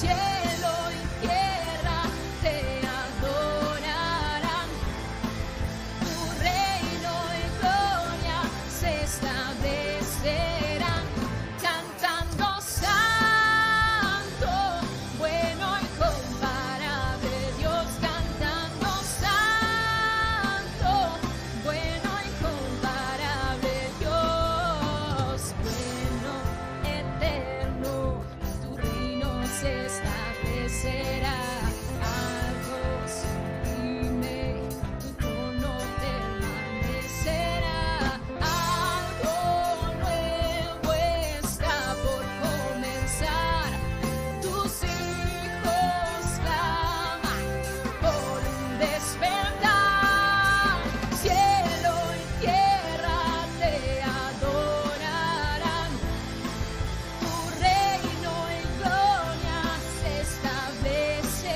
cielo y tierra te adorarán. Tu reino y gloria se establecerán, cantando santo, bueno y comparable Dios, cantando santo, bueno y comparable Dios, bueno, eterno, tu reino se establecerá. Algo sublime, tu trono permanecerá. Algo nuevo está por comenzar. Tus hijos claman por un despertar. Cielo y tierra te adorarán. Tu reino y gloria se establecerá.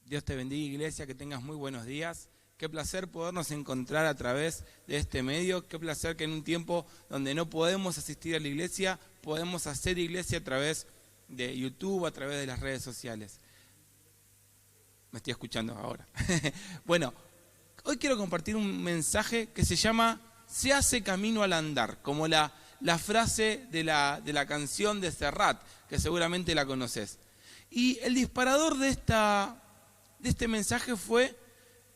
Dios te bendiga, iglesia, que tengas muy buenos días. Qué placer podernos encontrar a través de este medio. Qué placer que en un tiempo donde no podemos asistir a la iglesia, podemos hacer iglesia a través de YouTube, a través de las redes sociales. Me estoy escuchando ahora. Bueno, hoy quiero compartir un mensaje que se llama "Se hace camino al andar", como la frase de la canción de Serrat, que seguramente la conoces. Y el disparador de este mensaje fue,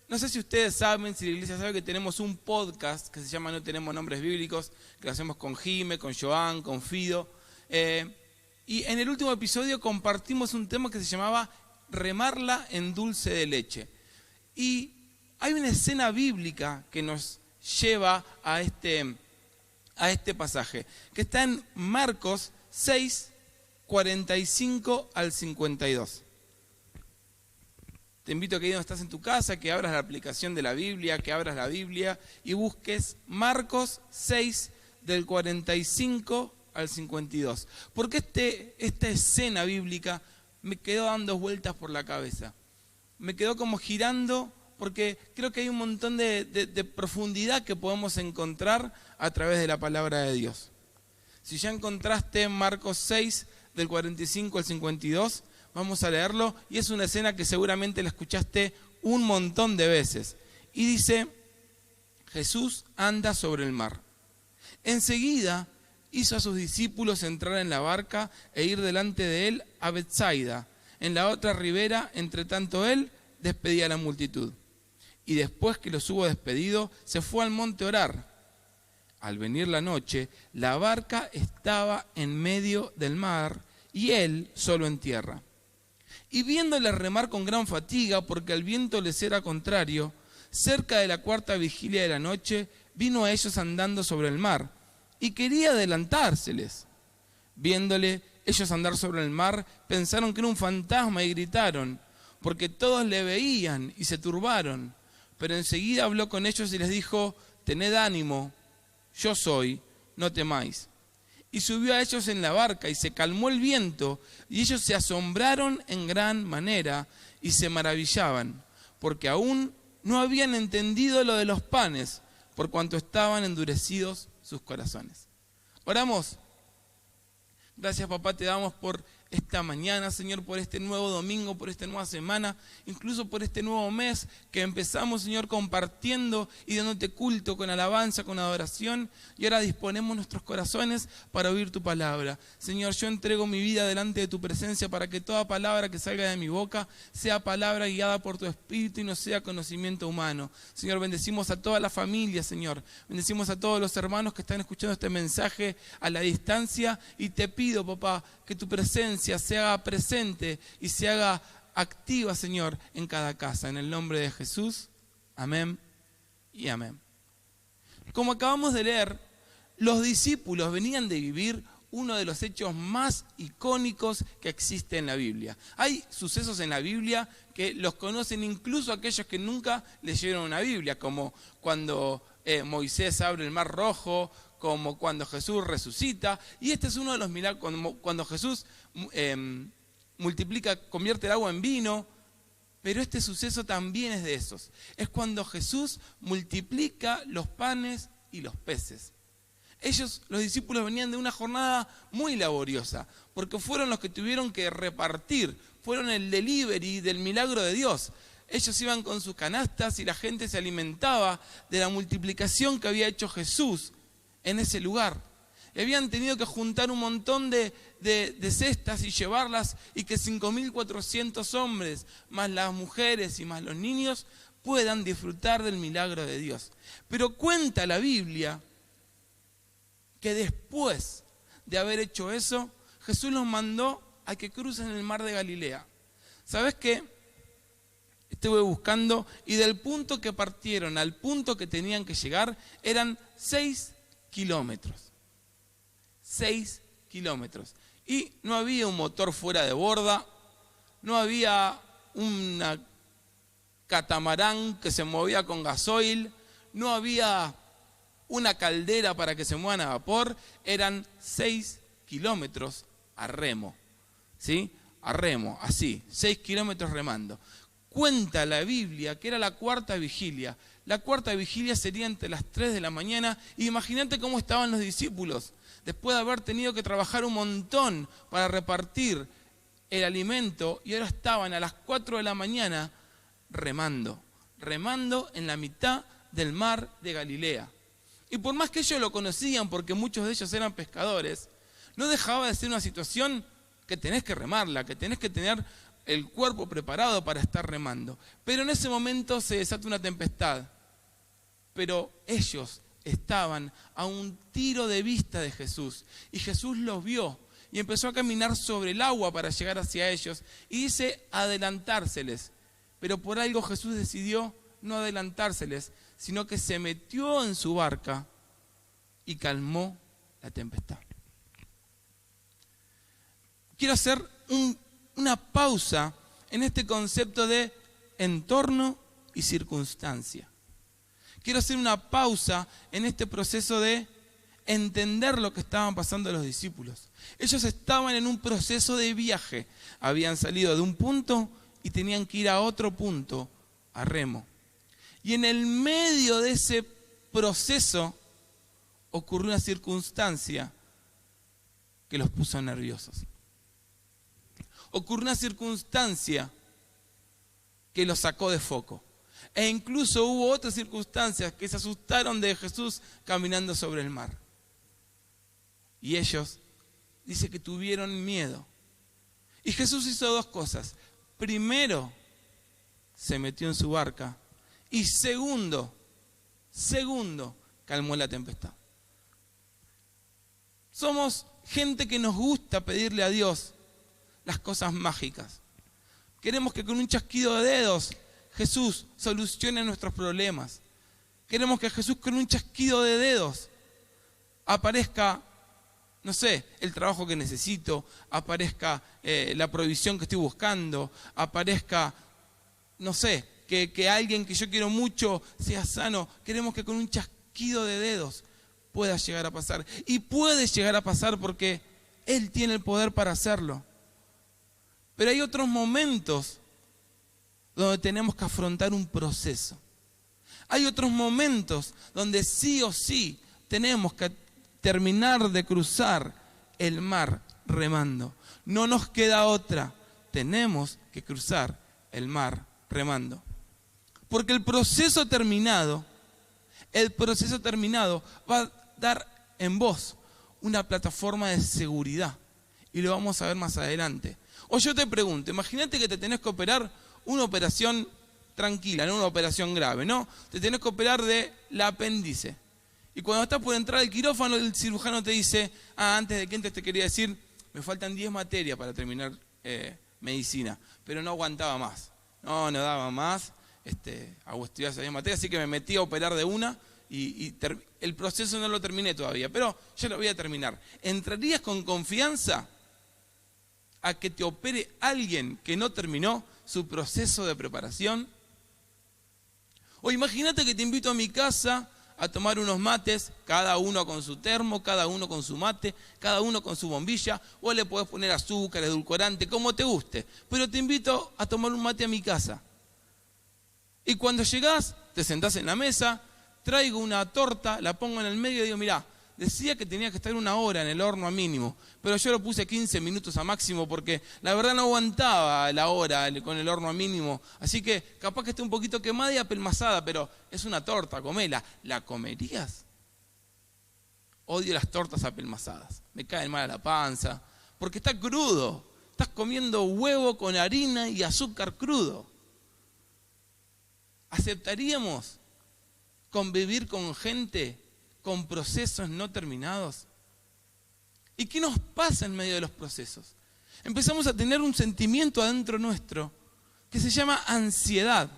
no sé si ustedes saben, si la iglesia sabe, que tenemos un podcast que se llama No Tenemos Nombres Bíblicos, que lo hacemos con Jime, con Joan, con Fido. Y en el último episodio compartimos un tema que se llamaba Remarla en dulce de leche. Y hay una escena bíblica que nos lleva a este pasaje, que está en Marcos 6, 45 al 52. Te invito a que ahí donde estás en tu casa, que abras la aplicación de la Biblia, que abras la Biblia y busques Marcos 6, del 45 al 52. Porque esta escena bíblica me quedó dando vueltas por la cabeza. Me quedó como girando, porque creo que hay un montón de profundidad que podemos encontrar a través de la palabra de Dios. Si ya encontraste Marcos 6, del 45 al 52, vamos a leerlo, y es una escena que seguramente la escuchaste un montón de veces. Y dice: Jesús anda sobre el mar. Enseguida hizo a sus discípulos entrar en la barca e ir delante de él a Betsaida, en la otra ribera, entre tanto él despedía a la multitud. Y después que los hubo despedido, se fue al monte a orar. Al venir la noche, la barca estaba en medio del mar y él solo en tierra. Y viéndole remar con gran fatiga, porque el viento les era contrario, cerca de la cuarta vigilia de la noche, vino a ellos andando sobre el mar, y quería adelantárseles. Viéndole ellos andar sobre el mar, pensaron que era un fantasma y gritaron, porque todos le veían y se turbaron. Pero enseguida habló con ellos y les dijo: tened ánimo, yo soy, no temáis. Y subió a ellos en la barca y se calmó el viento, y ellos se asombraron en gran manera y se maravillaban, porque aún no habían entendido lo de los panes, por cuanto estaban endurecidos sus corazones. Oramos. Gracias, papá, te damos por esta mañana, Señor, por este nuevo domingo, por esta nueva semana, incluso por este nuevo mes que empezamos, Señor, compartiendo y dándote culto con alabanza, con adoración, y ahora disponemos nuestros corazones para oír tu palabra. Señor, yo entrego mi vida delante de tu presencia para que toda palabra que salga de mi boca sea palabra guiada por tu Espíritu y no sea conocimiento humano. Señor, bendecimos a toda la familia, Señor, bendecimos a todos los hermanos que están escuchando este mensaje a la distancia, y te pido, papá, que tu presencia se haga presente y se haga activa, Señor, en cada casa. En el nombre de Jesús, amén y amén. Como acabamos de leer, los discípulos venían de vivir uno de los hechos más icónicos que existe en la Biblia. Hay sucesos en la Biblia que los conocen incluso aquellos que nunca leyeron una Biblia, como cuando Moisés abre el mar rojo, como cuando Jesús resucita, y este es uno de los milagros, cuando Jesús convierte el agua en vino, pero este suceso también es de esos. Es cuando Jesús multiplica los panes y los peces. Ellos, los discípulos, venían de una jornada muy laboriosa, porque fueron los que tuvieron que repartir, fueron el delivery del milagro de Dios. Ellos iban con sus canastas y la gente se alimentaba de la multiplicación que había hecho Jesús en ese lugar. Y habían tenido que juntar un montón de cestas y llevarlas, y que 5.400 hombres, más las mujeres y más los niños, puedan disfrutar del milagro de Dios. Pero cuenta la Biblia que después de haber hecho eso, Jesús los mandó a que crucen el mar de Galilea. ¿Sabes qué? Estuve buscando, y del punto que partieron al punto que tenían que llegar eran 6 kilómetros. 6 kilómetros. Y no había un motor fuera de borda, no había una catamarán que se movía con gasoil, no había una caldera para que se muevan a vapor. Eran 6 kilómetros a remo, ¿sí? A remo, así, 6 kilómetros remando. cuenta la Biblia que era la cuarta vigilia. La cuarta vigilia sería entre las 3 de la mañana. Y imagínate cómo estaban los discípulos, después de haber tenido que trabajar un montón para repartir el alimento, y ahora estaban a las 4 de la mañana remando en la mitad del mar de Galilea. Y por más que ellos lo conocían, porque muchos de ellos eran pescadores, no dejaba de ser una situación que tenés que remarla, que tenés que tener el cuerpo preparado para estar remando. Pero en ese momento se desata una tempestad. Pero ellos estaban a un tiro de vista de Jesús. Y Jesús los vio y empezó a caminar sobre el agua para llegar hacia ellos. Y dice adelantárseles. Pero por algo Jesús decidió no adelantárseles, sino que se metió en su barca y calmó la tempestad. Quiero hacer una pausa en este concepto de entorno y circunstancia. Quiero hacer una pausa en este proceso de entender lo que estaban pasando los discípulos. Ellos estaban en un proceso de viaje. Habían salido de un punto y tenían que ir a otro punto, a remo. Y en el medio de ese proceso ocurrió una circunstancia que los puso nerviosos. Ocurrió una circunstancia que los sacó de foco. E incluso hubo otras circunstancias que se asustaron de Jesús caminando sobre el mar. Y ellos, dice que tuvieron miedo. Y Jesús hizo dos cosas. Primero, se metió en su barca. Y segundo, calmó la tempestad. Somos gente que nos gusta pedirle a Dios las cosas mágicas. Queremos que con un chasquido de dedos Jesús solucione nuestros problemas. Queremos que Jesús con un chasquido de dedos aparezca, no sé, el trabajo que necesito, aparezca la provisión que estoy buscando, aparezca, no sé, que alguien que yo quiero mucho sea sano. Queremos que con un chasquido de dedos pueda llegar a pasar. Y puede llegar a pasar porque Él tiene el poder para hacerlo. Pero hay otros momentos donde tenemos que afrontar un proceso. Hay otros momentos donde sí o sí tenemos que terminar de cruzar el mar remando. No nos queda otra. Tenemos que cruzar el mar remando. Porque el proceso terminado va a dar en vos una plataforma de seguridad. Y lo vamos a ver más adelante. O yo te pregunto, imagínate que te tenés que operar una operación tranquila, no una operación grave, ¿no? Te tenés que operar del apéndice. Y cuando estás por entrar al quirófano, el cirujano te dice, antes de que entres te quería decir, me faltan 10 materias para terminar medicina, pero no aguantaba más. No daba más, hago estudiar esas 10 materias, así que me metí a operar de una y el proceso no lo terminé todavía, pero ya lo voy a terminar. ¿Entrarías con confianza a que te opere alguien que no terminó su proceso de preparación? O imagínate que te invito a mi casa a tomar unos mates, cada uno con su termo, cada uno con su mate, cada uno con su bombilla, o le podés poner azúcar, edulcorante, como te guste, pero te invito a tomar un mate a mi casa. Y cuando llegás, te sentás en la mesa, traigo una torta, la pongo en el medio y digo, mirá, decía que tenía que estar 1 hora en el horno a mínimo, pero yo lo puse 15 minutos a máximo porque la verdad no aguantaba la hora con el horno a mínimo. Así que capaz que esté un poquito quemada y apelmazada, pero es una torta, comela. ¿La comerías? Odio las tortas apelmazadas. Me caen mal a la panza porque está crudo. Estás comiendo huevo con harina y azúcar crudo. ¿Aceptaríamos convivir con gente con procesos no terminados? ¿Y qué nos pasa en medio de los procesos? Empezamos a tener un sentimiento adentro nuestro que se llama ansiedad.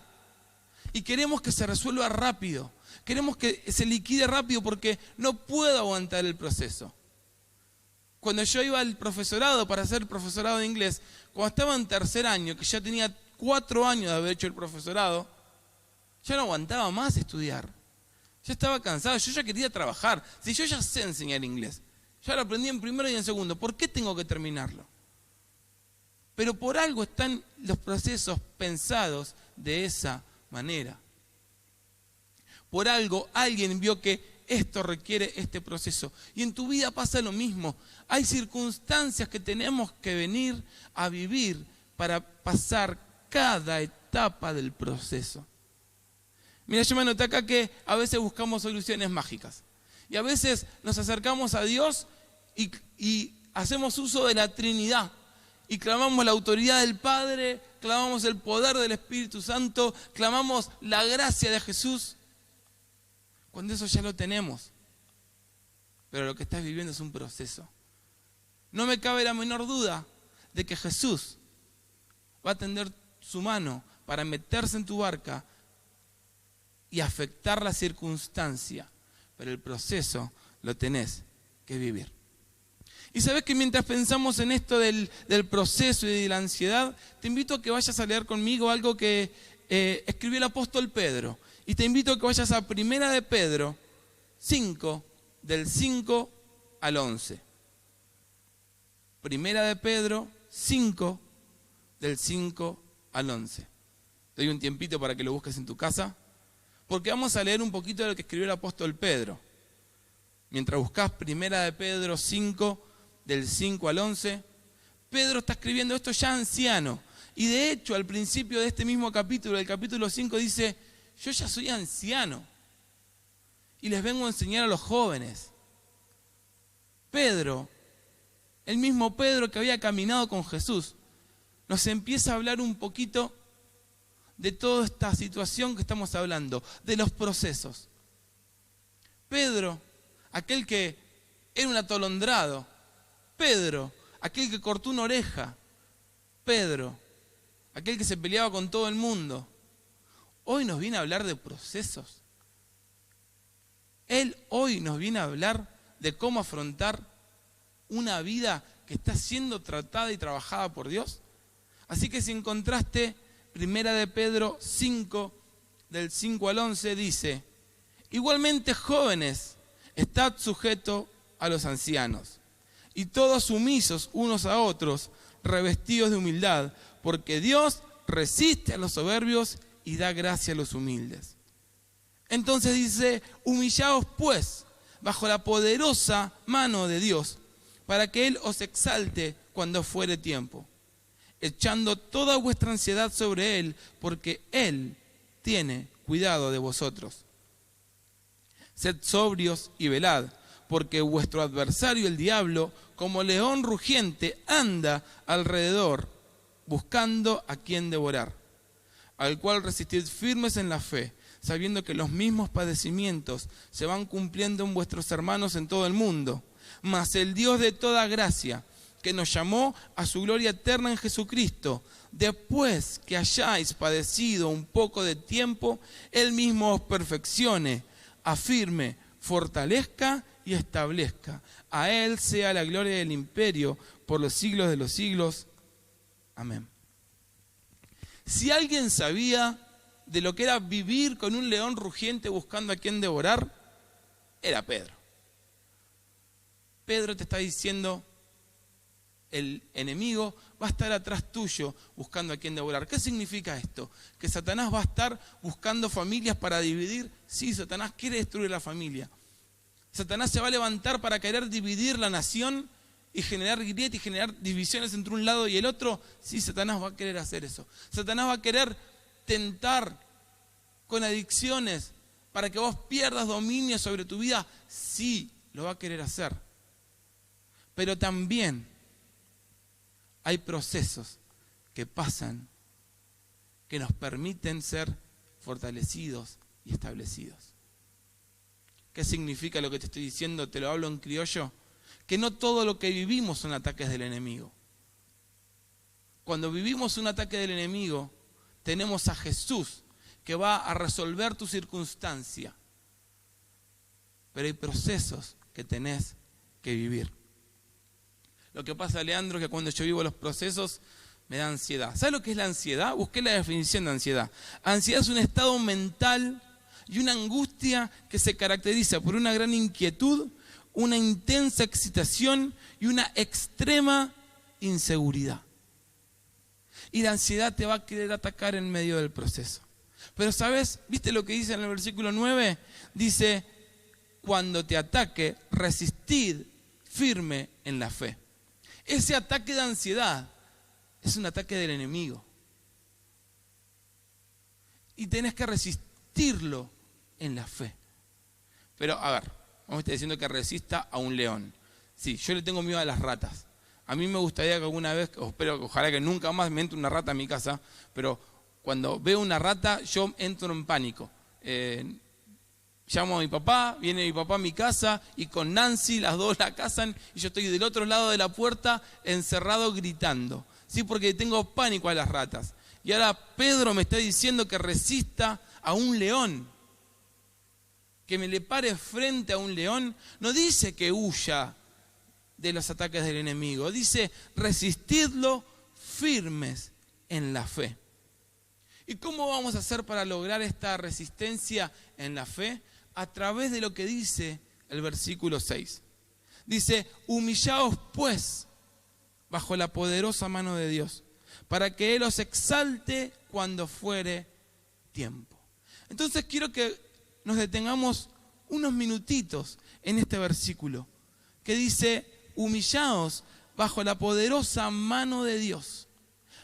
Y queremos que se resuelva rápido. Queremos que se liquide rápido porque no puedo aguantar el proceso. Cuando yo iba al profesorado para hacer el profesorado de inglés, cuando estaba en 3er año, que ya tenía 4 años de haber hecho el profesorado, ya no aguantaba más estudiar. Ya estaba cansado, yo ya quería trabajar. Si yo ya sé enseñar inglés, ya lo aprendí en 1º y en 2º, ¿por qué tengo que terminarlo? Pero por algo están los procesos pensados de esa manera. Por algo, alguien vio que esto requiere este proceso. Y en tu vida pasa lo mismo. Hay circunstancias que tenemos que venir a vivir para pasar cada etapa del proceso. Mira, yo me anoté acá que a veces buscamos soluciones mágicas. Y a veces nos acercamos a Dios y hacemos uso de la Trinidad. Y clamamos la autoridad del Padre, clamamos el poder del Espíritu Santo, clamamos la gracia de Jesús. Cuando eso ya lo tenemos. Pero lo que estás viviendo es un proceso. No me cabe la menor duda de que Jesús va a tender su mano para meterse en tu barca y afectar la circunstancia. Pero el proceso lo tenés que vivir. Y sabes que mientras pensamos en esto del proceso y de la ansiedad, te invito a que vayas a leer conmigo algo que escribió el apóstol Pedro. Y te invito a que vayas a 1 de Pedro 5, del 5 al 11. 1 de Pedro 5, del 5 al 11. Te doy un tiempito para que lo busques en tu casa, porque vamos a leer un poquito de lo que escribió el apóstol Pedro. Mientras buscas 1 de Pedro 5, del 5 al 11, Pedro está escribiendo esto ya anciano. Y de hecho, al principio de este mismo capítulo, el capítulo 5, dice: yo ya soy anciano y les vengo a enseñar a los jóvenes. Pedro, el mismo Pedro que había caminado con Jesús, nos empieza a hablar un poquito de toda esta situación que estamos hablando, de los procesos. Pedro, aquel que era un atolondrado. Pedro, aquel que cortó una oreja. Pedro, aquel que se peleaba con todo el mundo. Hoy nos viene a hablar de procesos. Él hoy nos viene a hablar de cómo afrontar una vida que está siendo tratada y trabajada por Dios. Así que si encontraste 1 de Pedro 5, del 5 al 11, dice: igualmente jóvenes, estad sujetos a los ancianos, y todos sumisos unos a otros, revestidos de humildad, porque Dios resiste a los soberbios y da gracia a los humildes. Entonces dice: humillaos pues bajo la poderosa mano de Dios, para que Él os exalte cuando fuere tiempo, echando toda vuestra ansiedad sobre Él, porque Él tiene cuidado de vosotros. Sed sobrios y velad, porque vuestro adversario el diablo, como león rugiente, anda alrededor, buscando a quien devorar, al cual resistid firmes en la fe, sabiendo que los mismos padecimientos se van cumpliendo en vuestros hermanos en todo el mundo. Mas el Dios de toda gracia, que nos llamó a su gloria eterna en Jesucristo, después que hayáis padecido un poco de tiempo, Él mismo os perfeccione, afirme, fortalezca y establezca. A Él sea la gloria del imperio por los siglos de los siglos. Amén. Si alguien sabía de lo que era vivir con un león rugiente buscando a quien devorar, era Pedro. Pedro te está diciendo: el enemigo va a estar atrás tuyo buscando a quien devorar. ¿Qué significa esto? ¿Que Satanás va a estar buscando familias para dividir? Sí, Satanás quiere destruir la familia. Satanás se va a levantar para querer dividir la nación y generar grieta y generar divisiones entre un lado y el otro. Sí, Satanás va a querer hacer eso. Satanás va a querer tentar con adicciones para que vos pierdas dominio sobre tu vida. Sí, lo va a querer hacer. Pero también hay procesos que pasan que nos permiten ser fortalecidos y establecidos. ¿Qué significa lo que te estoy diciendo? Te lo hablo en criollo. Que no todo lo que vivimos son ataques del enemigo. Cuando vivimos un ataque del enemigo, tenemos a Jesús que va a resolver tu circunstancia. Pero hay procesos que tenés que vivir. Lo que pasa, Leandro, es que cuando yo vivo los procesos me da ansiedad. ¿Sabes lo que es la ansiedad? Busqué la definición de ansiedad. Ansiedad es un estado mental y una angustia que se caracteriza por una gran inquietud, una intensa excitación y una extrema inseguridad. Y la ansiedad te va a querer atacar en medio del proceso. Pero ¿sabes? ¿Viste lo que dice en el versículo 9? Dice, cuando te ataque, resistid firme en la fe. Ese ataque de ansiedad es un ataque del enemigo. Y tenés que resistirlo en la fe. Pero, a ver, vamos a estar diciendo que resista a un león. Sí, yo le tengo miedo a las ratas. A mí me gustaría que alguna vez, espero que ojalá que nunca más me entre una rata a mi casa, pero cuando veo una rata yo entro en pánico. Llamo a mi papá, viene mi papá a mi casa y con Nancy las dos la cazan y yo estoy del otro lado de la puerta encerrado gritando. Sí, porque tengo pánico a las ratas. Y ahora Pedro me está diciendo que resista a un león. Que me le pare frente a un león. No dice que huya de los ataques del enemigo. Dice, resistidlo firmes en la fe. ¿Y cómo vamos a hacer para lograr esta resistencia en la fe? A través de lo que dice el versículo 6. Dice, humillaos pues bajo la poderosa mano de Dios, para que Él os exalte cuando fuere tiempo. Entonces quiero que nos detengamos unos minutitos en este versículo, que dice, humillaos bajo la poderosa mano de Dios.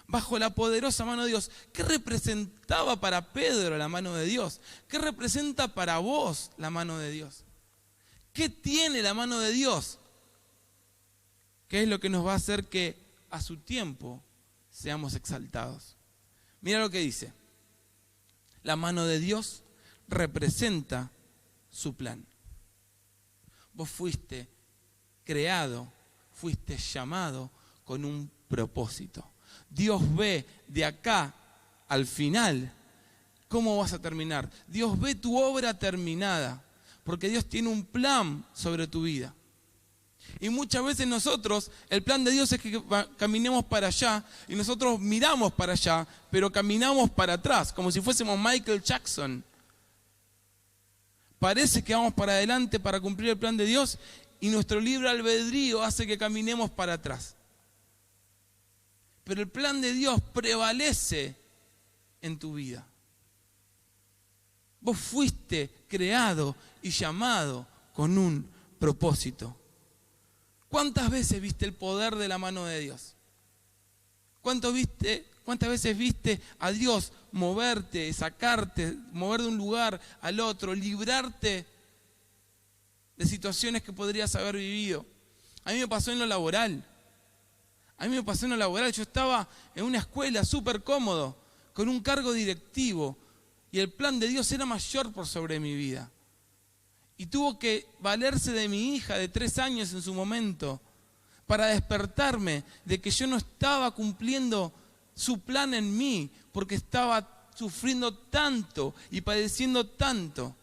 Bajo la poderosa mano de Dios. ¿Qué representaba para Pedro la mano de Dios? ¿Qué representa para vos la mano de Dios? ¿Qué tiene la mano de Dios? ¿Qué es lo que nos va a hacer que a su tiempo seamos exaltados? Mira lo que dice. La mano de Dios representa su plan. Vos fuiste creado, fuiste llamado con un propósito. Dios ve de acá al final cómo vas a terminar. Dios ve tu obra terminada, porque Dios tiene un plan sobre tu vida. Y muchas veces nosotros, el plan de Dios es que caminemos para allá, y nosotros miramos para allá, pero caminamos para atrás, como si fuésemos Michael Jackson. Parece que vamos para adelante para cumplir el plan de Dios, y nuestro libre albedrío hace que caminemos para atrás. Pero el plan de Dios prevalece en tu vida. Vos fuiste creado y llamado con un propósito. ¿Cuántas veces viste el poder de la mano de Dios? ¿Cuántas veces viste a Dios moverte, sacarte, mover de un lugar al otro, librarte de situaciones que podrías haber vivido? A mí me pasó en lo laboral. Yo estaba en una escuela súper cómodo, con un cargo directivo, y el plan de Dios era mayor por sobre mi vida. Y tuvo que valerse de mi hija de 3 años en su momento, para despertarme de que yo no estaba cumpliendo su plan en mí, porque estaba sufriendo tanto y padeciendo tanto,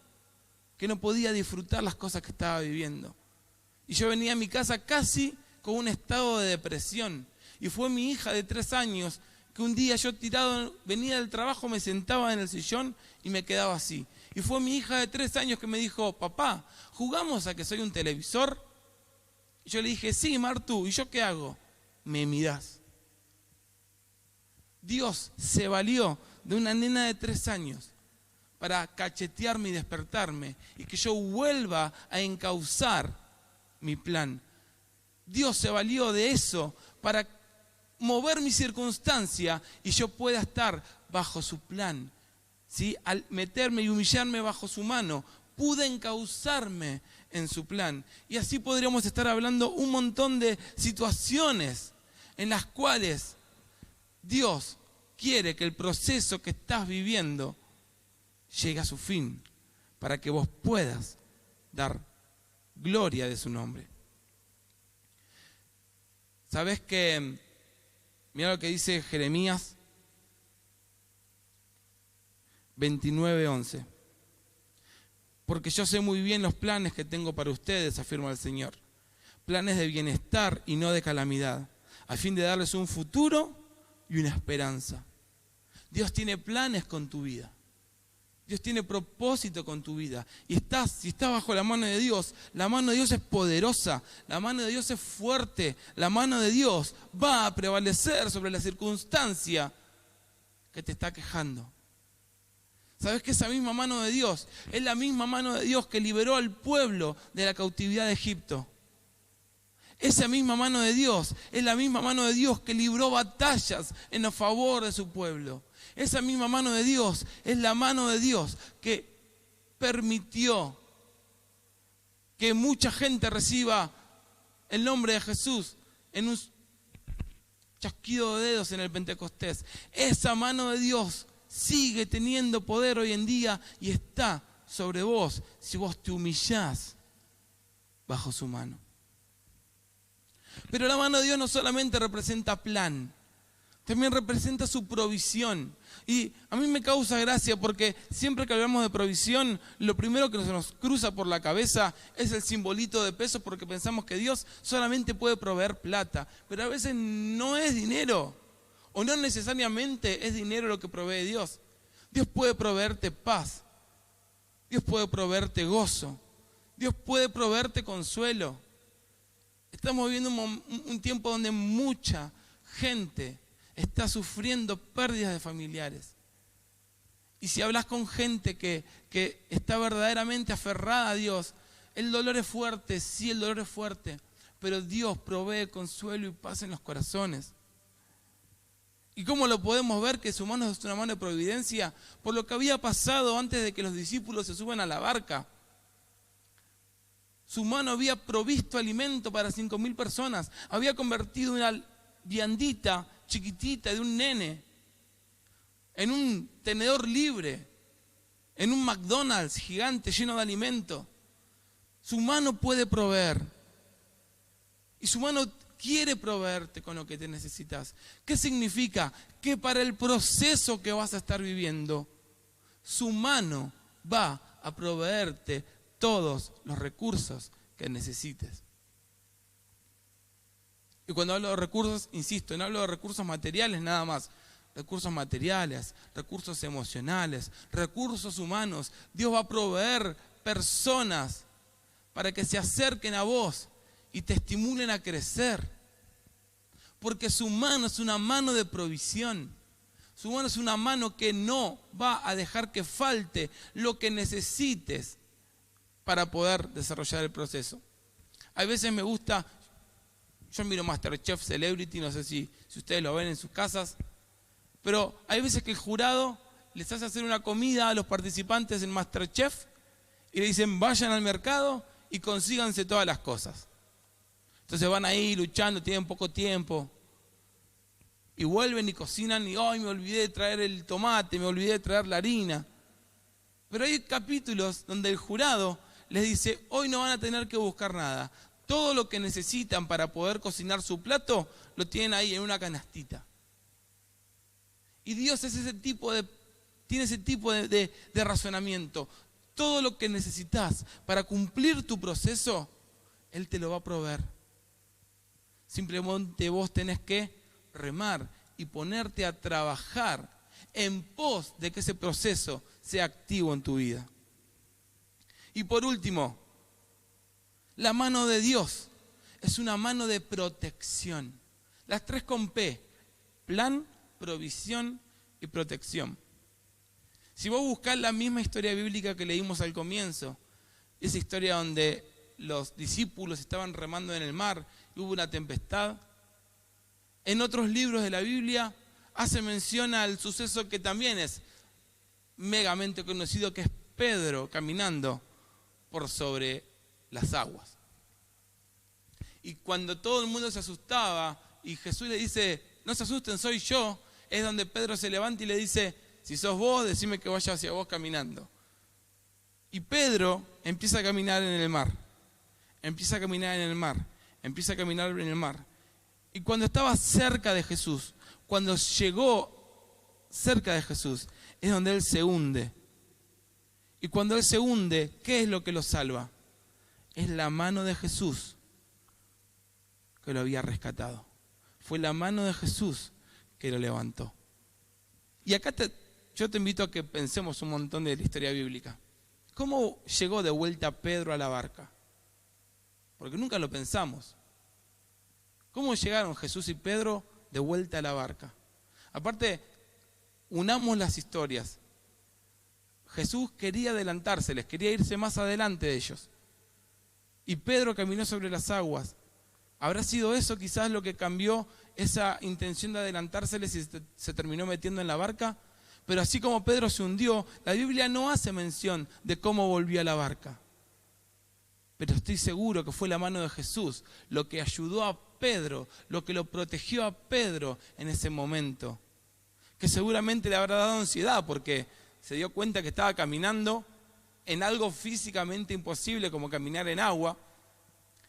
que no podía disfrutar las cosas que estaba viviendo. Y yo venía a mi casa casi con un estado de depresión. Y fue mi hija de 3 años que un día yo tirado, venía del trabajo, me sentaba en el sillón y me quedaba así. Y fue mi hija de 3 años que me dijo, papá, ¿jugamos a que soy un televisor? Y yo le dije, sí, Martu, ¿y yo qué hago? Me mirás. Dios se valió de una nena de 3 años para cachetearme y despertarme y que yo vuelva a encauzar mi plan. Dios se valió de eso para mover mi circunstancia y yo pueda estar bajo su plan. ¿Sí? Al meterme y humillarme bajo su mano, pude encauzarme en su plan. Y así podríamos estar hablando un montón de situaciones en las cuales Dios quiere que el proceso que estás viviendo llegue a su fin, para que vos puedas dar gloria de su nombre. ¿Sabés que? Mira lo que dice Jeremías 29:11. Porque yo sé muy bien los planes que tengo para ustedes, afirma el Señor. Planes de bienestar y no de calamidad, a fin de darles un futuro y una esperanza. Dios tiene planes con tu vida. Dios tiene propósito con tu vida. Y si estás bajo la mano de Dios es poderosa, la mano de Dios es fuerte, la mano de Dios va a prevalecer sobre la circunstancia que te está quejando. ¿Sabes que esa misma mano de Dios es la misma mano de Dios que liberó al pueblo de la cautividad de Egipto? Esa misma mano de Dios es la misma mano de Dios que libró batallas en favor de su pueblo. Esa misma mano de Dios es la mano de Dios que permitió que mucha gente reciba el nombre de Jesús en un chasquido de dedos en el Pentecostés. Esa mano de Dios sigue teniendo poder hoy en día y está sobre vos si vos te humillás bajo su mano. Pero la mano de Dios no solamente representa plan, también representa su provisión. Y a mí me causa gracia porque siempre que hablamos de provisión, lo primero que se nos cruza por la cabeza es el simbolito de peso, porque pensamos que Dios solamente puede proveer plata, pero a veces no es dinero, o no necesariamente es dinero lo que provee Dios. Dios puede proveerte paz, Dios puede proveerte gozo, Dios puede proveerte consuelo. Estamos viviendo un tiempo donde mucha gente está sufriendo pérdidas de familiares. Y si hablas con gente que está verdaderamente aferrada a Dios, el dolor es fuerte, sí, el dolor es fuerte, pero Dios provee consuelo y paz en los corazones. ¿Y cómo lo podemos ver? Que su mano es una mano de providencia por lo que había pasado antes de que los discípulos se suban a la barca. Su mano había provisto alimento para 5.000 personas, había convertido una viandita chiquitita de un nene en un tenedor libre, en un McDonald's gigante lleno de alimento. Su mano puede proveer y su mano quiere proveerte con lo que te necesitas. ¿Qué significa? Que para el proceso que vas a estar viviendo, su mano va a proveerte todos los recursos que necesites. Y cuando hablo de recursos, insisto, no hablo de recursos materiales nada más. Recursos materiales, recursos emocionales, recursos humanos. Dios va a proveer personas para que se acerquen a vos y te estimulen a crecer. Porque su mano es una mano de provisión. Su mano es una mano que no va a dejar que falte lo que necesites para poder desarrollar el proceso. A veces me gusta, yo miro MasterChef Celebrity, no sé si ustedes lo ven en sus casas, pero hay veces que el jurado les hace hacer una comida a los participantes en MasterChef y le dicen vayan al mercado y consíganse todas las cosas. Entonces van ahí luchando, tienen poco tiempo y vuelven y cocinan y ¡ay, me olvidé de traer el tomate, me olvidé de traer la harina! Pero hay capítulos donde el jurado les dice, hoy no van a tener que buscar nada. Todo lo que necesitan para poder cocinar su plato, lo tienen ahí en una canastita. Y Dios es tiene ese tipo de razonamiento. Todo lo que necesitas para cumplir tu proceso, Él te lo va a proveer. Simplemente vos tenés que remar y ponerte a trabajar en pos de que ese proceso sea activo en tu vida. Y por último, la mano de Dios es una mano de protección. Las tres con P: plan, provisión y protección. Si vos buscás la misma historia bíblica que leímos al comienzo, esa historia donde los discípulos estaban remando en el mar y hubo una tempestad, en otros libros de la Biblia hace mención al suceso que también es megamente conocido, que es Pedro caminando por sobre las aguas. Y cuando todo el mundo se asustaba y Jesús le dice, no se asusten, soy yo, es donde Pedro se levanta y le dice, si sos vos, decime que vaya hacia vos caminando. Y Pedro empieza a caminar en el mar, empieza a caminar en el mar, empieza a caminar en el mar. Y cuando estaba cerca de Jesús, cuando llegó cerca de Jesús, es donde él se hunde. Y cuando él se hunde, ¿qué es lo que lo salva? Es la mano de Jesús que lo había rescatado. Fue la mano de Jesús que lo levantó. Y acá te yo te invito a que pensemos un montón de la historia bíblica. ¿Cómo llegó de vuelta Pedro a la barca? Porque nunca lo pensamos. ¿Cómo llegaron Jesús y Pedro de vuelta a la barca? Aparte, unamos las historias. Jesús quería adelantárseles, quería irse más adelante de ellos. Y Pedro caminó sobre las aguas. ¿Habrá sido eso quizás lo que cambió esa intención de adelantárseles y se terminó metiendo en la barca? Pero así como Pedro se hundió, la Biblia no hace mención de cómo volvió a la barca. Pero estoy seguro que fue la mano de Jesús lo que ayudó a Pedro, lo que lo protegió a Pedro en ese momento. Que seguramente le habrá dado ansiedad porque se dio cuenta que estaba caminando en algo físicamente imposible como caminar en agua.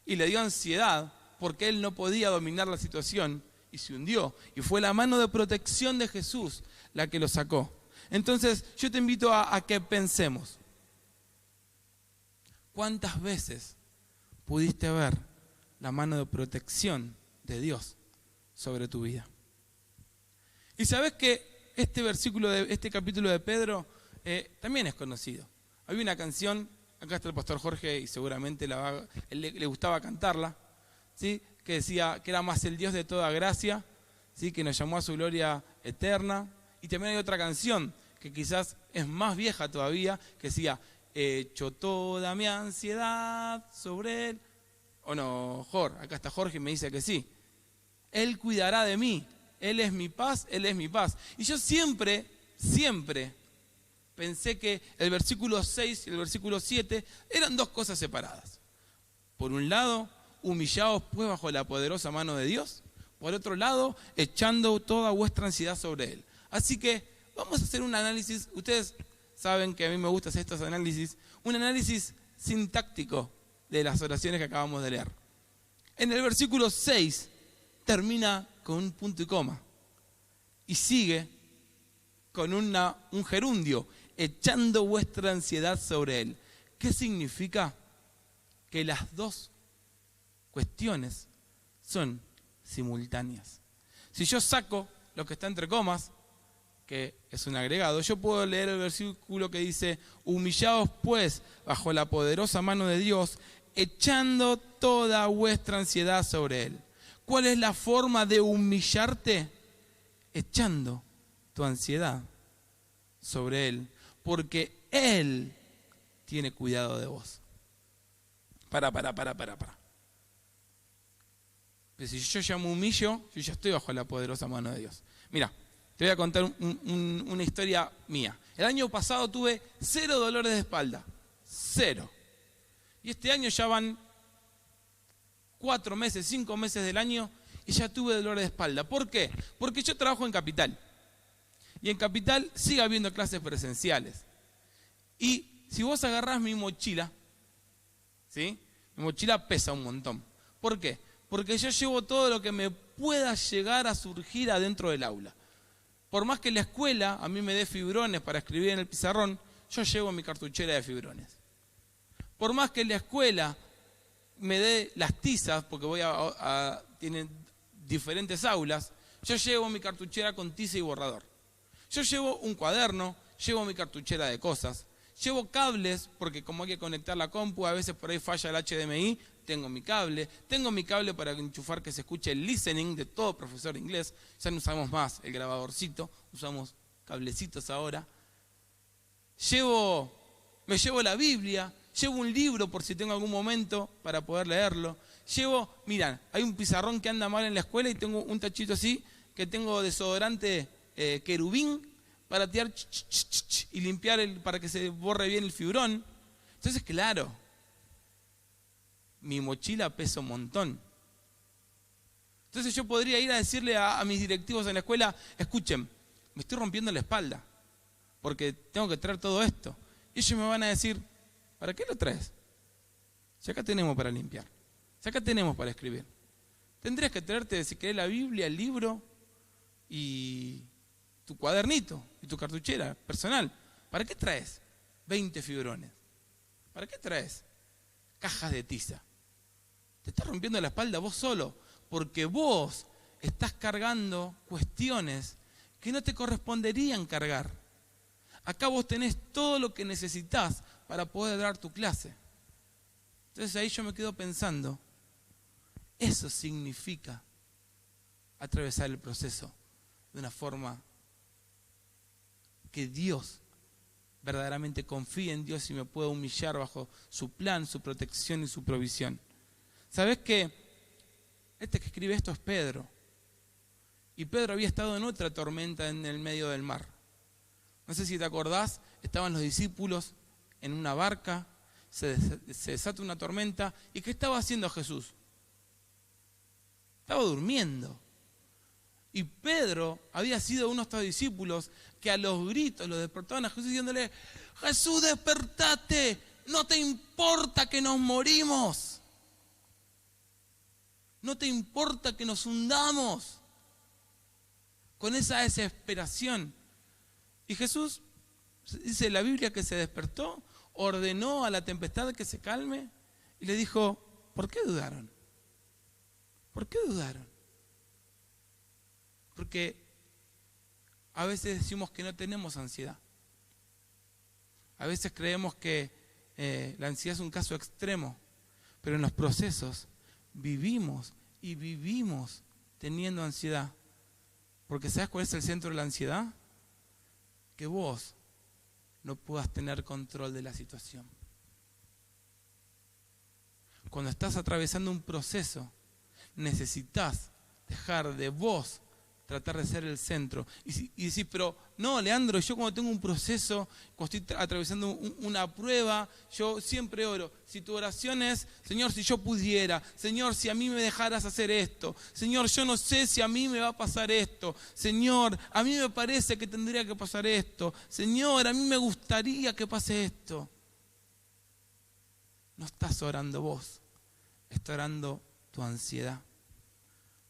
Y le dio ansiedad porque él no podía dominar la situación y se hundió. Y fue la mano de protección de Jesús la que lo sacó. Entonces yo te invito a que pensemos. ¿Cuántas veces pudiste ver la mano de protección de Dios sobre tu vida? Y sabes que este capítulo de Pedro también es conocido. Había una canción, acá está el pastor Jorge y seguramente él le gustaba cantarla, ¿sí? Que decía que era más el Dios de toda gracia, ¿sí? Que nos llamó a su gloria eterna. Y también hay otra canción que quizás es más vieja todavía, que decía, echo toda mi ansiedad sobre él. O no, Jorge, acá está Jorge y me dice que sí. Él cuidará de mí, Él es mi paz, Él es mi paz. Y yo siempre pensé que el versículo 6 y el versículo 7 eran dos cosas separadas. Por un lado, humillaos pues bajo la poderosa mano de Dios. Por otro lado, echando toda vuestra ansiedad sobre Él. Así que vamos a hacer un análisis. Ustedes saben que a mí me gustan hacer estos análisis. Un análisis sintáctico de las oraciones que acabamos de leer. En el versículo 6 termina con un punto y coma. Y sigue con un gerundio, echando vuestra ansiedad sobre Él. ¿Qué significa? Que las dos cuestiones son simultáneas. Si yo saco lo que está entre comas, que es un agregado, yo puedo leer el versículo que dice, humillaos pues bajo la poderosa mano de Dios, echando toda vuestra ansiedad sobre Él. ¿Cuál es la forma de humillarte? Echando tu ansiedad sobre Él, porque Él tiene cuidado de vos. Para. Pero si yo ya me humillo, yo ya estoy bajo la poderosa mano de Dios. Mira, te voy a contar una historia mía. El año pasado tuve 0 dolores de espalda. 0. Y este año ya van 4 meses, 5 meses del año y ya tuve dolores de espalda. ¿Por qué? Porque yo trabajo en Capital. Y en Capital sigue habiendo clases presenciales. Y si vos agarrás mi mochila, ¿sí? Mi mochila pesa un montón. ¿Por qué? Porque yo llevo todo lo que me pueda llegar a surgir adentro del aula. Por más que la escuela a mí me dé fibrones para escribir en el pizarrón, yo llevo mi cartuchera de fibrones. Por más que la escuela me dé las tizas, porque tienen diferentes aulas, yo llevo mi cartuchera con tiza y borrador. Yo llevo un cuaderno, llevo mi cartuchera de cosas, llevo cables, porque como hay que conectar la compu, a veces por ahí falla el HDMI, tengo mi cable para enchufar que se escuche el listening de todo profesor de inglés. Ya no usamos más el grabadorcito, usamos cablecitos ahora. Me llevo la Biblia, llevo un libro por si tengo algún momento para poder leerlo. Miran, hay un pizarrón que anda mal en la escuela y tengo un tachito así, que tengo desodorante querubín para tirar y limpiar para que se borre bien el fibrón. Entonces, claro, mi mochila pesa un montón. Entonces yo podría ir a decirle a mis directivos en la escuela, escuchen, me estoy rompiendo la espalda, porque tengo que traer todo esto. Y ellos me van a decir, ¿para qué lo traes? Si acá tenemos para limpiar, si acá tenemos para escribir. Tendrías que traerte, si querés, la Biblia, el libro y tu cuadernito y tu cartuchera personal. ¿Para qué traes 20 fibrones? ¿Para qué traes cajas de tiza? Te estás rompiendo la espalda vos solo, porque vos estás cargando cuestiones que no te corresponderían cargar. acá vos tenés todo lo que necesitas para poder dar tu clase. Entonces ahí yo me quedo pensando, eso significa atravesar el proceso de una forma que Dios verdaderamente confíe en Dios y me pueda humillar bajo su plan, su protección y su provisión. ¿Sabés qué? Este que escribe esto es Pedro. Y Pedro había estado en otra tormenta en el medio del mar. No sé si te acordás, estaban los discípulos en una barca, se desata una tormenta. ¿Y qué estaba haciendo Jesús? Estaba durmiendo. Y Pedro había sido uno de estos discípulos que a los gritos lo despertaban a Jesús diciéndole: Jesús, despertate, no te importa que nos morimos, no te importa que nos hundamos. Con esa desesperación. Y Jesús, dice la Biblia, que se despertó, ordenó a la tempestad que se calme y le dijo: ¿por qué dudaron? ¿Por qué dudaron? Porque a veces decimos que no tenemos ansiedad. A veces creemos que la ansiedad es un caso extremo, pero en los procesos vivimos y vivimos teniendo ansiedad. Porque ¿sabes cuál es el centro de la ansiedad? Que vos no puedas tener control de la situación. Cuando estás atravesando un proceso, necesitas dejar de vos tratar de ser el centro. Y decir, pero no, Leandro, yo cuando tengo un proceso, cuando estoy atravesando una prueba, yo siempre oro. Si tu oración es: Señor, si yo pudiera, Señor, si a mí me dejaras hacer esto, Señor, yo no sé si a mí me va a pasar esto, Señor, a mí me parece que tendría que pasar esto, Señor, a mí me gustaría que pase esto. No estás orando vos, está orando tu ansiedad.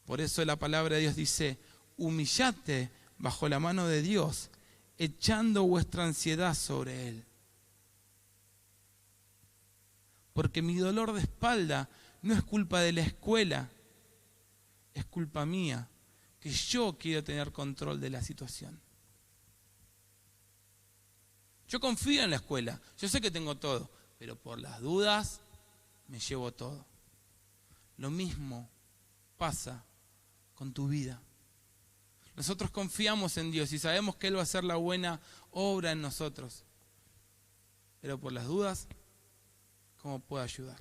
Por eso la palabra de Dios dice: humillate bajo la mano de Dios, echando vuestra ansiedad sobre Él. Porque mi dolor de espalda no es culpa de la escuela, es culpa mía, que yo quiero tener control de la situación. Yo confío en la escuela, yo sé que tengo todo, pero por las dudas me llevo todo. Lo mismo pasa con tu vida. Nosotros confiamos en Dios y sabemos que Él va a hacer la buena obra en nosotros. Pero por las dudas, ¿cómo puedo ayudar?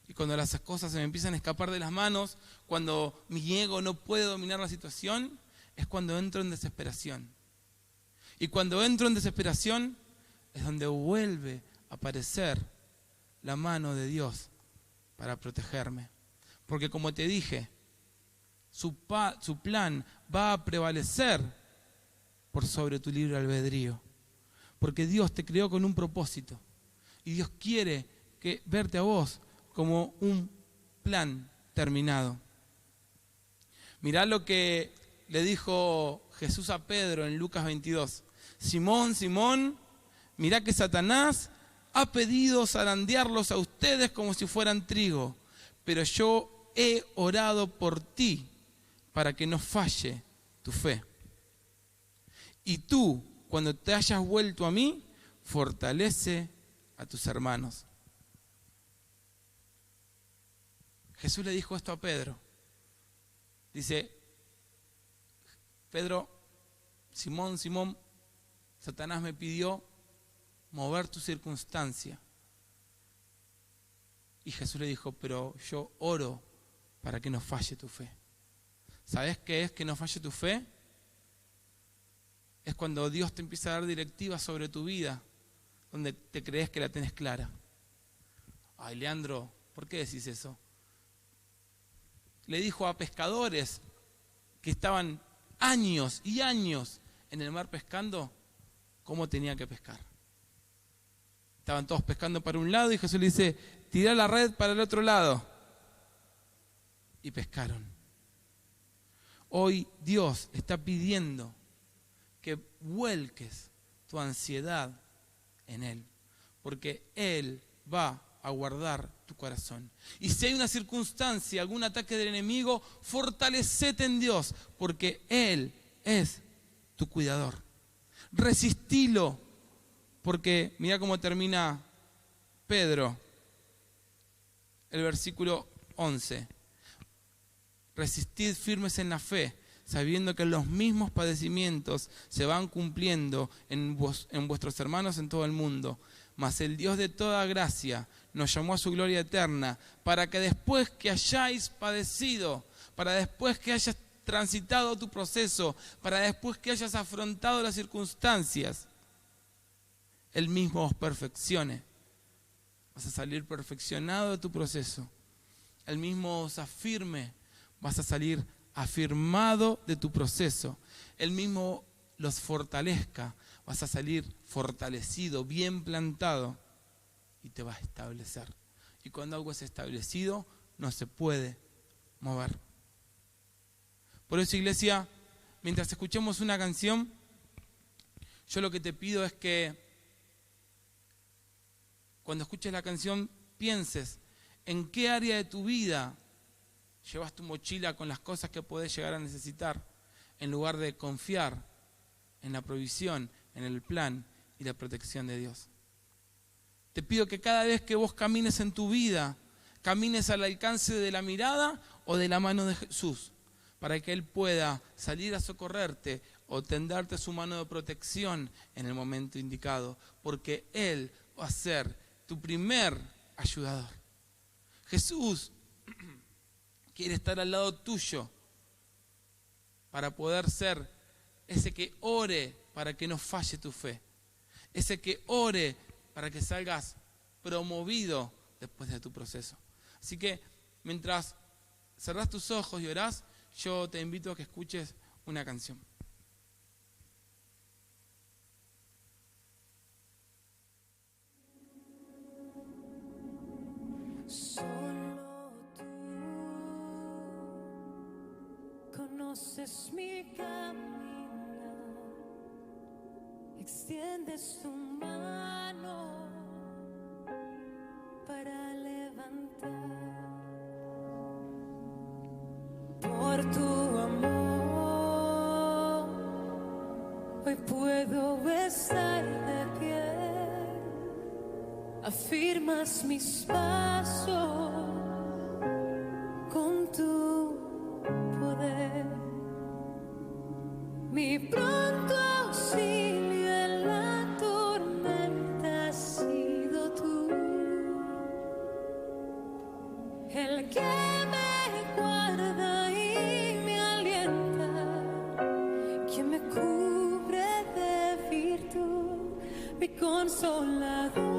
Y cuando las cosas se me empiezan a escapar de las manos, cuando mi ego no puede dominar la situación, es cuando entro en desesperación. Y cuando entro en desesperación, es donde vuelve a aparecer la mano de Dios para protegerme. Porque como te dije, su plan va a prevalecer por sobre tu libre albedrío. Porque Dios te creó con un propósito. Y Dios quiere verte a vos como un plan terminado. Mirá lo que le dijo Jesús a Pedro en Lucas 22. Simón, Simón, mirá que Satanás ha pedido zarandearlos a ustedes como si fueran trigo. Pero yo he orado por ti para que no falle tu fe. Y tú, cuando te hayas vuelto a mí, fortalece a tus hermanos. Jesús le dijo esto a Pedro. Dice: Pedro, Simón, Simón, Satanás me pidió mover tu circunstancia. Y Jesús le dijo: pero yo oro para que no falle tu fe. ¿Sabes qué es que no falle tu fe? Es cuando Dios te empieza a dar directivas sobre tu vida, donde te crees que la tenés clara. Ay, Leandro, ¿por qué decís eso? Le dijo a pescadores que estaban años y años en el mar pescando, cómo tenía que pescar. Estaban todos pescando para un lado y Jesús le dice: tirá la red para el otro lado. Y pescaron. Hoy Dios está pidiendo que vuelques tu ansiedad en Él, porque Él va a guardar tu corazón. Y si hay una circunstancia, algún ataque del enemigo, fortalecete en Dios, porque Él es tu cuidador. Resistilo, porque mira cómo termina Pedro, el versículo 11. Resistid firmes en la fe, sabiendo que los mismos padecimientos se van cumpliendo en vuestros hermanos en todo el mundo. Mas el Dios de toda gracia nos llamó a su gloria eterna, para que después que hayáis padecido, para después que hayas transitado tu proceso, para después que hayas afrontado las circunstancias, Él mismo os perfeccione. Vas a salir perfeccionado de tu proceso. Él mismo os afirme. Vas a salir afirmado de tu proceso. Él mismo los fortalezca. Vas a salir fortalecido, bien plantado, y te va a establecer. Y cuando algo es establecido, no se puede mover. Por eso, iglesia, mientras escuchemos una canción, yo lo que te pido es que cuando escuches la canción pienses en qué área de tu vida llevas tu mochila con las cosas que podés llegar a necesitar, en lugar de confiar en la provisión, en el plan y la protección de Dios. Te pido que cada vez que vos camines en tu vida, camines al alcance de la mirada o de la mano de Jesús, para que Él pueda salir a socorrerte o tenderte su mano de protección en el momento indicado, porque Él va a ser tu primer ayudador. Jesús quiere estar al lado tuyo para poder ser ese que ore para que no falle tu fe, ese que ore para que salgas promovido después de tu proceso. Así que mientras cerrás tus ojos y orás, yo te invito a que escuches una canción. Solo tú conoces mi camino, extiendes tu mano para levantar. Por tu amor hoy puedo estar de pie. Afirmas mis pasos con tu poder. Mi pronto auxilio en la tormenta has sido tú, el que me guarda y me alienta, quien me cubre de virtud, mi consolador.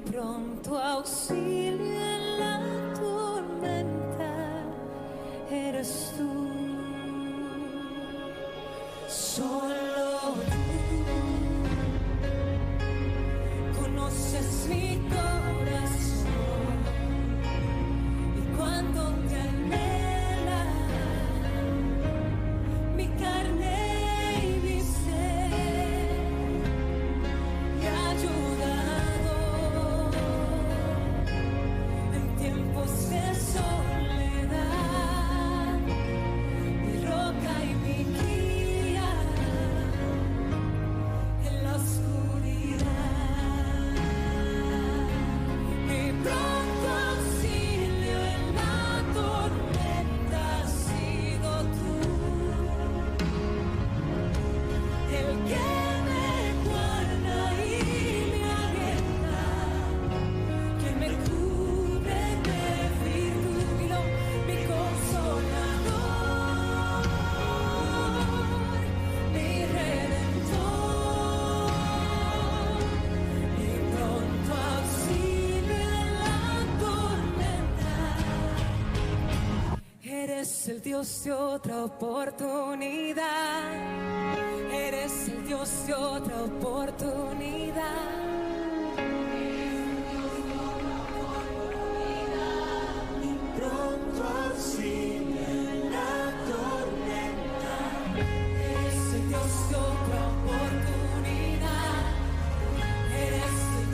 Pronto auxilio en la tormenta eres tú. Solo tú conoces mi corazón y cuando te anhela mi carne y mi ser me ayuda. De soledad, mi roca y mi guía en la oscuridad, mi pronto auxilio en la tormenta has sido tú, el que me guarda y me alienta, que me cubre de mi consolador, mi redentor, mi pronto auxilio en la tormenta. Eres el Dios de otra oportunidad, eres el Dios de otra oportunidad.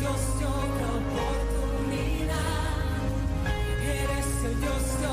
Dios de otra oportunidad, eres el Dios de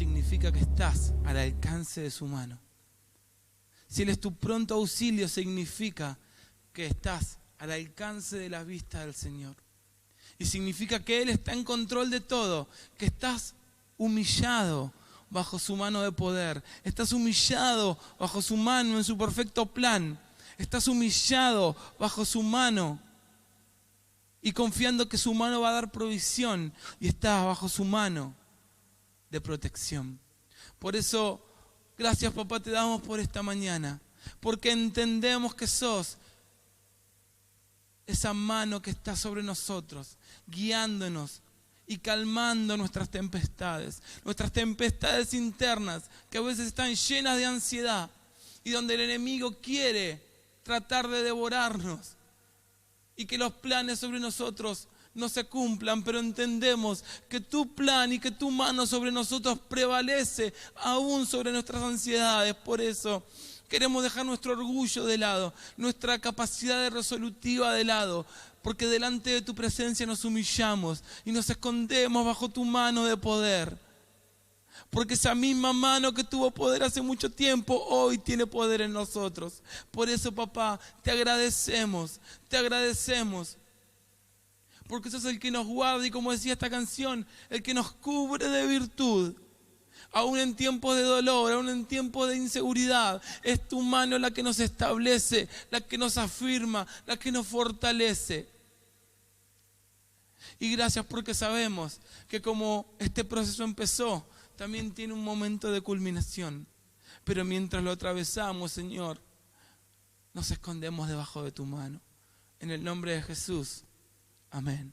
significa que estás al alcance de su mano. Si Él es tu pronto auxilio, significa que estás al alcance de la vista del Señor. Y significa que Él está en control de todo, que estás humillado bajo su mano de poder. Estás humillado bajo su mano en su perfecto plan. Estás humillado bajo su mano y confiando que su mano va a dar provisión y estás bajo su mano de protección. Por eso, gracias papá te damos por esta mañana, porque entendemos que sos esa mano que está sobre nosotros, guiándonos y calmando nuestras tempestades internas, que a veces están llenas de ansiedad y donde el enemigo quiere tratar de devorarnos y que los planes sobre nosotros no se cumplan, pero entendemos que tu plan y que tu mano sobre nosotros prevalece aún sobre nuestras ansiedades. Por eso queremos dejar nuestro orgullo de lado, nuestra capacidad resolutiva de lado, porque delante de tu presencia nos humillamos y nos escondemos bajo tu mano de poder. Porque esa misma mano que tuvo poder hace mucho tiempo, hoy tiene poder en nosotros. Por eso, papá, te agradecemos. Porque sos el que nos guarda y, como decía esta canción, el que nos cubre de virtud. Aún en tiempos de dolor, aún en tiempos de inseguridad, es tu mano la que nos establece, la que nos afirma, la que nos fortalece. Y gracias porque sabemos que como este proceso empezó, también tiene un momento de culminación. Pero mientras lo atravesamos, Señor, nos escondemos debajo de tu mano. En el nombre de Jesús. Amén.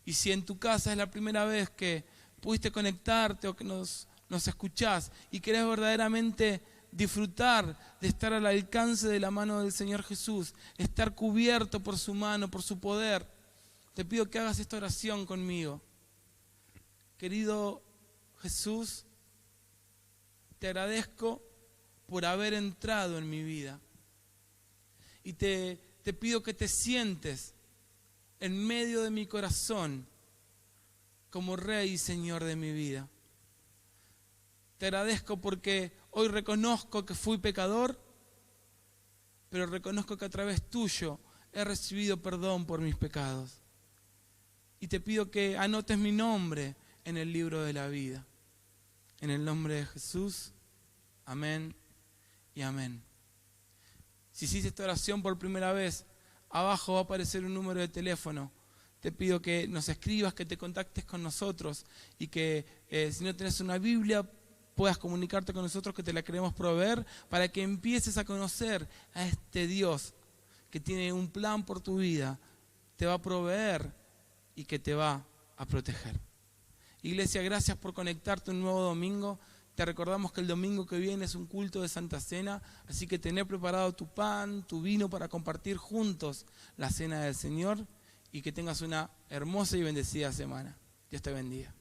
Y si en tu casa es la primera vez que pudiste conectarte o que nos escuchás y querés verdaderamente disfrutar de estar al alcance de la mano del Señor Jesús, estar cubierto por su mano, por su poder, te pido que hagas esta oración conmigo. Querido Jesús, te agradezco por haber entrado en mi vida. Y te pido que te sientes en medio de mi corazón como Rey y Señor de mi vida. Te agradezco porque hoy reconozco que fui pecador, pero reconozco que a través tuyo he recibido perdón por mis pecados. Y te pido que anotes mi nombre en el libro de la vida. En el nombre de Jesús, amén y amén. Si hiciste esta oración por primera vez, abajo va a aparecer un número de teléfono. Te pido que nos escribas, que te contactes con nosotros y que si no tenés una Biblia puedas comunicarte con nosotros, que te la queremos proveer para que empieces a conocer a este Dios que tiene un plan por tu vida, te va a proveer y que te va a proteger. Iglesia, gracias por conectarte un nuevo domingo. Te recordamos que el domingo que viene es un culto de Santa Cena, así que tener preparado tu pan, tu vino para compartir juntos la cena del Señor y que tengas una hermosa y bendecida semana. Dios te bendiga.